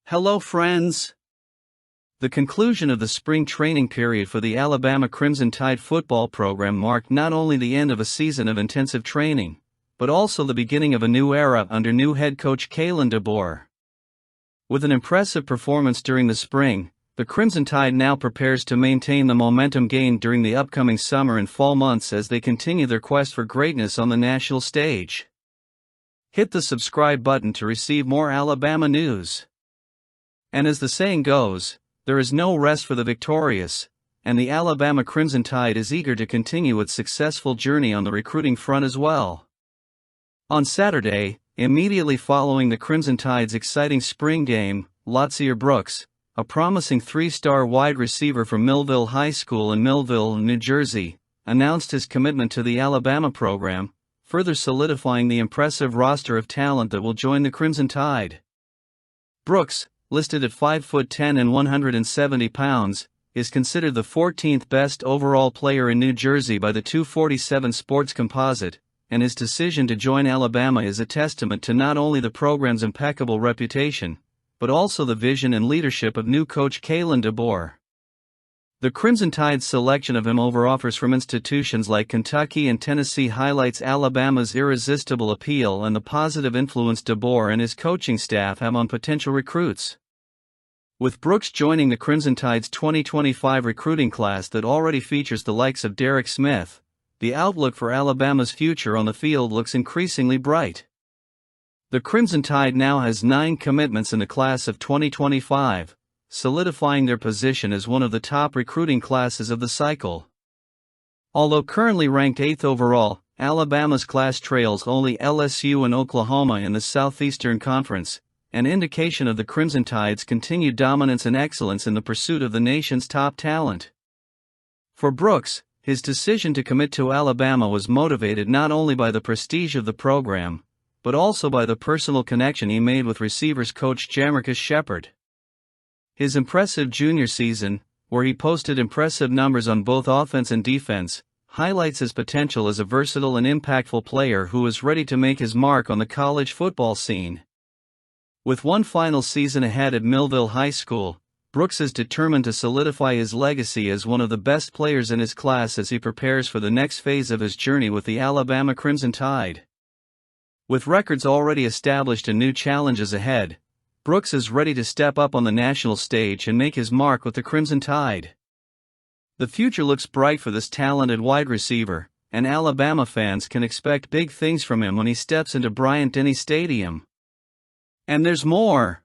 Hello friends! The conclusion of the spring training period for the Alabama Crimson Tide football program marked not only the end of a season of intensive training, but also the beginning of a new era under new head coach Kalen DeBoer. With an impressive performance during the spring, the Crimson Tide now prepares to maintain the momentum gained during the upcoming summer and fall months as they continue their quest for greatness on the national stage. Hit the subscribe button to receive more Alabama news. And as the saying goes, there is no rest for the victorious, and the Alabama Crimson Tide is eager to continue its successful journey on the recruiting front as well. On Saturday, immediately following the Crimson Tide's exciting spring game, Lotzier Brooks, a promising three-star wide receiver from Millville High School in Millville, New Jersey, announced his commitment to the Alabama program, further solidifying the impressive roster of talent that will join the Crimson Tide. Brooks, listed at 5'10" and 170 pounds, is considered the 14th best overall player in New Jersey by the 247 Sports Composite, and his decision to join Alabama is a testament to not only the program's impeccable reputation, but also the vision and leadership of new coach Kalen DeBoer. The Crimson Tide's selection of him over offers from institutions like Kentucky and Tennessee highlights Alabama's irresistible appeal and the positive influence DeBoer and his coaching staff have on potential recruits. With Brooks joining the Crimson Tide's 2025 recruiting class that already features the likes of Derek Smith, the outlook for Alabama's future on the field looks increasingly bright. The Crimson Tide now has 9 commitments in the class of 2025, solidifying their position as one of the top recruiting classes of the cycle. Although currently ranked 8th overall, Alabama's class trails only LSU and Oklahoma in the Southeastern Conference, an indication of the Crimson Tide's continued dominance and excellence in the pursuit of the nation's top talent. For Brooks, his decision to commit to Alabama was motivated not only by the prestige of the program, but also by the personal connection he made with receivers coach Jamarcus Shepherd. His impressive junior season, where he posted impressive numbers on both offense and defense, highlights his potential as a versatile and impactful player who is ready to make his mark on the college football scene. With one final season ahead at Millville High School, Brooks is determined to solidify his legacy as one of the best players in his class as he prepares for the next phase of his journey with the Alabama Crimson Tide. With records already established and new challenges ahead, Brooks is ready to step up on the national stage and make his mark with the Crimson Tide. The future looks bright for this talented wide receiver, and Alabama fans can expect big things from him when he steps into Bryant-Denny Stadium. And there's more!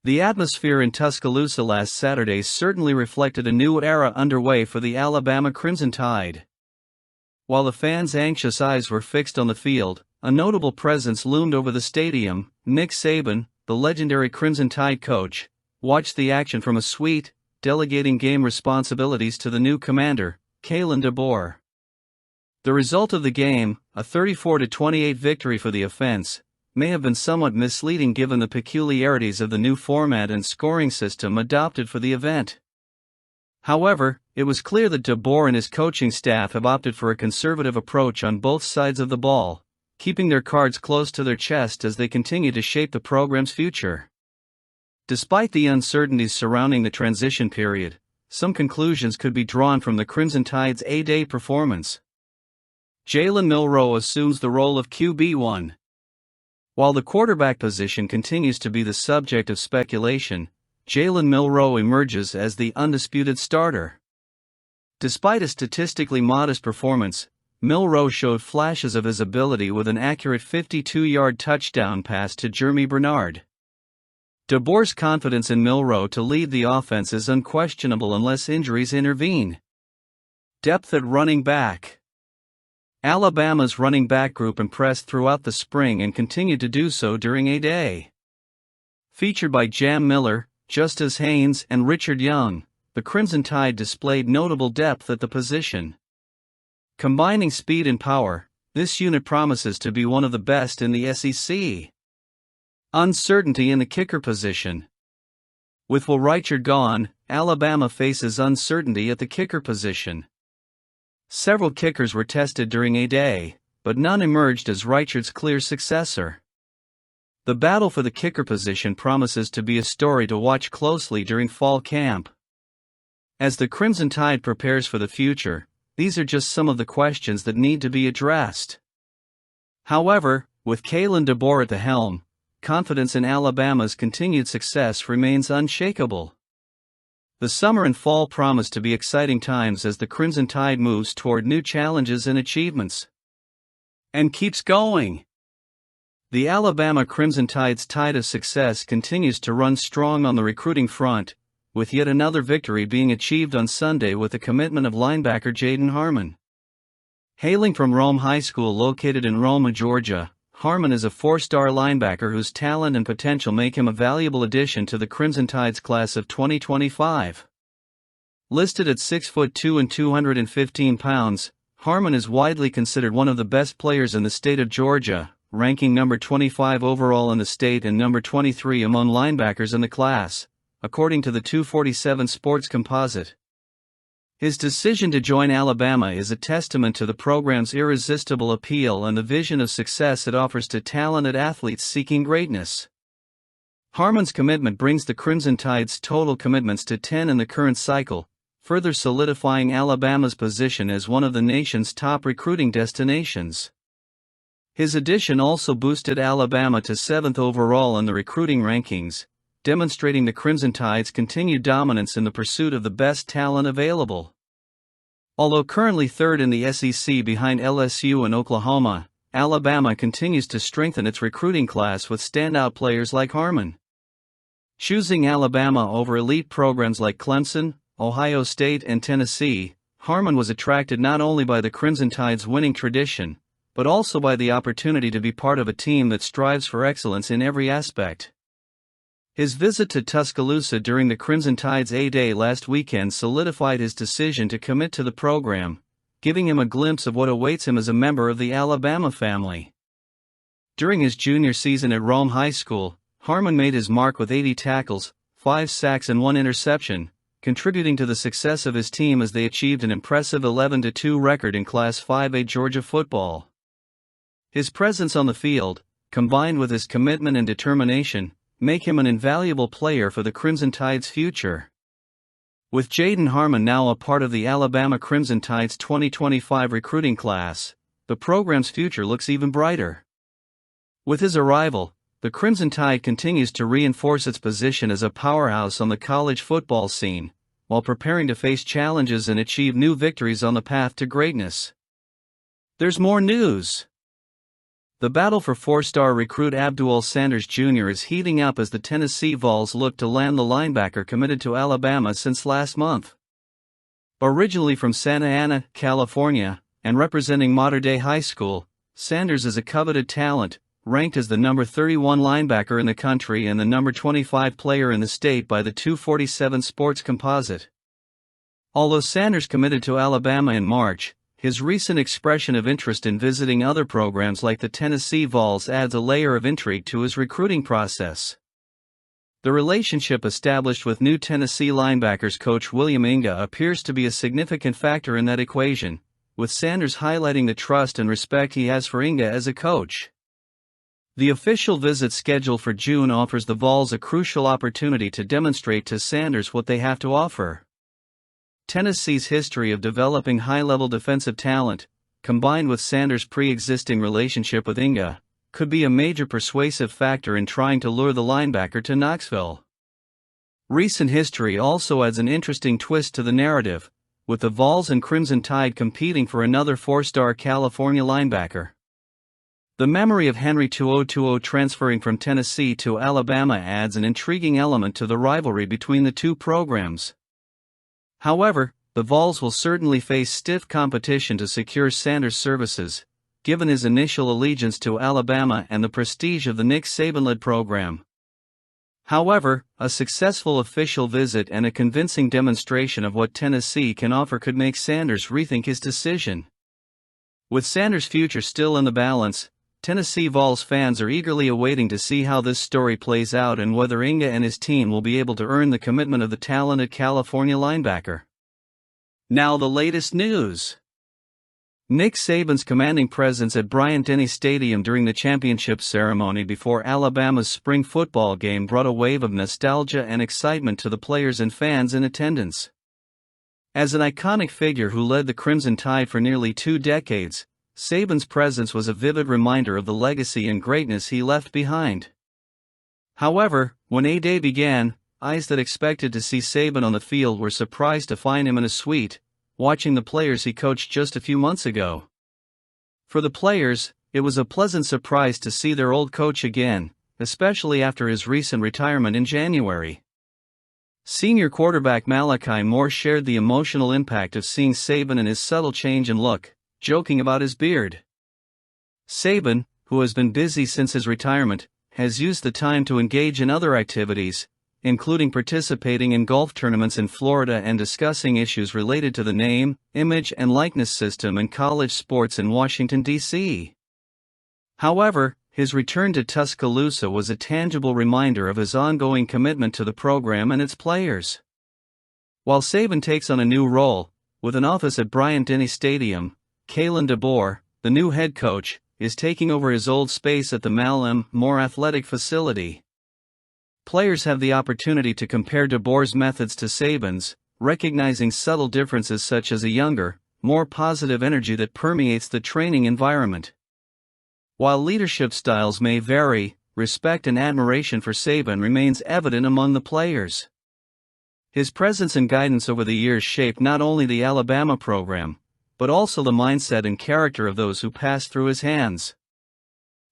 The atmosphere in Tuscaloosa last Saturday certainly reflected a new era underway for the Alabama Crimson Tide. While the fans' anxious eyes were fixed on the field, a notable presence loomed over the stadium. Nick Saban, the legendary Crimson Tide coach, watched the action from a suite, delegating game responsibilities to the new commander, Kalen DeBoer. The result of the game, a 34-28 victory for the offense, may have been somewhat misleading given the peculiarities of the new format and scoring system adopted for the event. However, it was clear that DeBoer and his coaching staff have opted for a conservative approach on both sides of the ball, keeping their cards close to their chest as they continue to shape the program's future. Despite the uncertainties surrounding the transition period, some conclusions could be drawn from the Crimson Tide's A-Day performance. Jalen Milroe assumes the role of QB1. While the quarterback position continues to be the subject of speculation, Jalen Milroe emerges as the undisputed starter. Despite a statistically modest performance, Milroe showed flashes of his ability with an accurate 52-yard touchdown pass to Jeremy Bernard. DeBoer's confidence in Milroe to lead the offense is unquestionable unless injuries intervene. Depth at running back. Alabama's running back group impressed throughout the spring and continued to do so during A-Day. Featured by Jam Miller, Justice Haynes, and Richard Young, the Crimson Tide displayed notable depth at the position. Combining speed and power, this unit promises to be one of the best in the SEC. Uncertainty in the kicker position. With Will Reichard gone, Alabama faces uncertainty at the kicker position. Several kickers were tested during A-Day, but none emerged as Reichard's clear successor. The battle for the kicker position promises to be a story to watch closely during fall camp. As the Crimson Tide prepares for the future, these are just some of the questions that need to be addressed. However, with Kalen DeBoer at the helm, confidence in Alabama's continued success remains unshakable. The summer and fall promise to be exciting times as the Crimson Tide moves toward new challenges and achievements. And keeps going. The Alabama Crimson Tide's tide of success continues to run strong on the recruiting front, with yet another victory being achieved on Sunday with the commitment of linebacker Jayden Harmon. Hailing from Rome High School located in Rome, Georgia, Harmon is a four-star linebacker whose talent and potential make him a valuable addition to the Crimson Tide's class of 2025. Listed at 6'2" and 215 pounds, Harmon is widely considered one of the best players in the state of Georgia, ranking number 25 overall in the state and number 23 among linebackers in the class, according to the 247 Sports Composite. His decision to join Alabama is a testament to the program's irresistible appeal and the vision of success it offers to talented athletes seeking greatness. Harmon's commitment brings the Crimson Tide's total commitments to 10 in the current cycle, further solidifying Alabama's position as one of the nation's top recruiting destinations. His addition also boosted Alabama to 7th overall in the recruiting rankings, demonstrating the Crimson Tide's continued dominance in the pursuit of the best talent available. Although currently third in the SEC behind LSU and Oklahoma, Alabama continues to strengthen its recruiting class with standout players like Harmon. Choosing Alabama over elite programs like Clemson, Ohio State, and Tennessee, Harmon was attracted not only by the Crimson Tide's winning tradition, but also by the opportunity to be part of a team that strives for excellence in every aspect. His visit to Tuscaloosa during the Crimson Tide's A-Day last weekend solidified his decision to commit to the program, giving him a glimpse of what awaits him as a member of the Alabama family. During his junior season at Rome High School, Harmon made his mark with 80 tackles, 5 sacks and 1 interception, contributing to the success of his team as they achieved an impressive 11-2 record in Class 5A Georgia football. His presence on the field, combined with his commitment and determination, make him an invaluable player for the Crimson Tide's future. With Jayden Harmon now a part of the Alabama Crimson Tide's 2025 recruiting class, the program's future looks even brighter. With his arrival, the Crimson Tide continues to reinforce its position as a powerhouse on the college football scene, while preparing to face challenges and achieve new victories on the path to greatness. There's more news. The battle for four-star recruit Abdul Sanders Jr. is heating up as the Tennessee Vols look to land the linebacker committed to Alabama since last month. Originally from Santa Ana, California, and representing Mater Dei High School, Sanders is a coveted talent, ranked as the number 31 linebacker in the country and the number 25 player in the state by the 247 Sports Composite. Although Sanders committed to Alabama in March, his recent expression of interest in visiting other programs like the Tennessee Vols adds a layer of intrigue to his recruiting process. The relationship established with new Tennessee linebackers coach William Inga appears to be a significant factor in that equation, with Sanders highlighting the trust and respect he has for Inga as a coach. The official visit scheduled for June offers the Vols a crucial opportunity to demonstrate to Sanders what they have to offer. Tennessee's history of developing high-level defensive talent, combined with Sanders' pre-existing relationship with Inga, could be a major persuasive factor in trying to lure the linebacker to Knoxville. Recent history also adds an interesting twist to the narrative, with the Vols and Crimson Tide competing for another four-star California linebacker. The memory of Henry TuoTuo transferring from Tennessee to Alabama adds an intriguing element to the rivalry between the two programs. However, the Vols will certainly face stiff competition to secure Sanders' services, given his initial allegiance to Alabama and the prestige of the Nick Saban-led program. However, a successful official visit and a convincing demonstration of what Tennessee can offer could make Sanders rethink his decision. With Sanders' future still in the balance, Tennessee Vols fans are eagerly awaiting to see how this story plays out and whether Inga and his team will be able to earn the commitment of the talented California linebacker. Now the latest news. Nick Saban's commanding presence at Bryant-Denny Stadium during the championship ceremony before Alabama's spring football game brought a wave of nostalgia and excitement to the players and fans in attendance. As an iconic figure who led the Crimson Tide for nearly 2 decades, Saban's presence was a vivid reminder of the legacy and greatness he left behind. However, when A-Day began, eyes that expected to see Saban on the field were surprised to find him in a suite, watching the players he coached just a few months ago. For the players, it was a pleasant surprise to see their old coach again, especially after his recent retirement in January. Senior quarterback Malachi Moore shared the emotional impact of seeing Saban and his subtle change in look, joking about his beard. Saban, who has been busy since his retirement, has used the time to engage in other activities, including participating in golf tournaments in Florida and discussing issues related to the name, image and likeness system in college sports in Washington, D.C. However, his return to Tuscaloosa was a tangible reminder of his ongoing commitment to the program and its players. While Saban takes on a new role, with an office at Bryant-Denny Stadium, Kalen DeBoer, the new head coach, is taking over his old space at the Mal M. Moore Athletic Facility. Players have the opportunity to compare DeBoer's methods to Saban's, recognizing subtle differences such as a younger, more positive energy that permeates the training environment. While leadership styles may vary, respect and admiration for Saban remains evident among the players. His presence and guidance over the years shaped not only the Alabama program, but also the mindset and character of those who passed through his hands.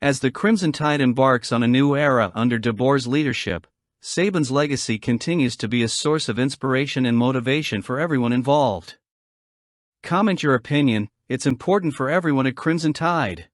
As the Crimson Tide embarks on a new era under DeBoer's leadership, Saban's legacy continues to be a source of inspiration and motivation for everyone involved. Comment your opinion, it's important for everyone at Crimson Tide.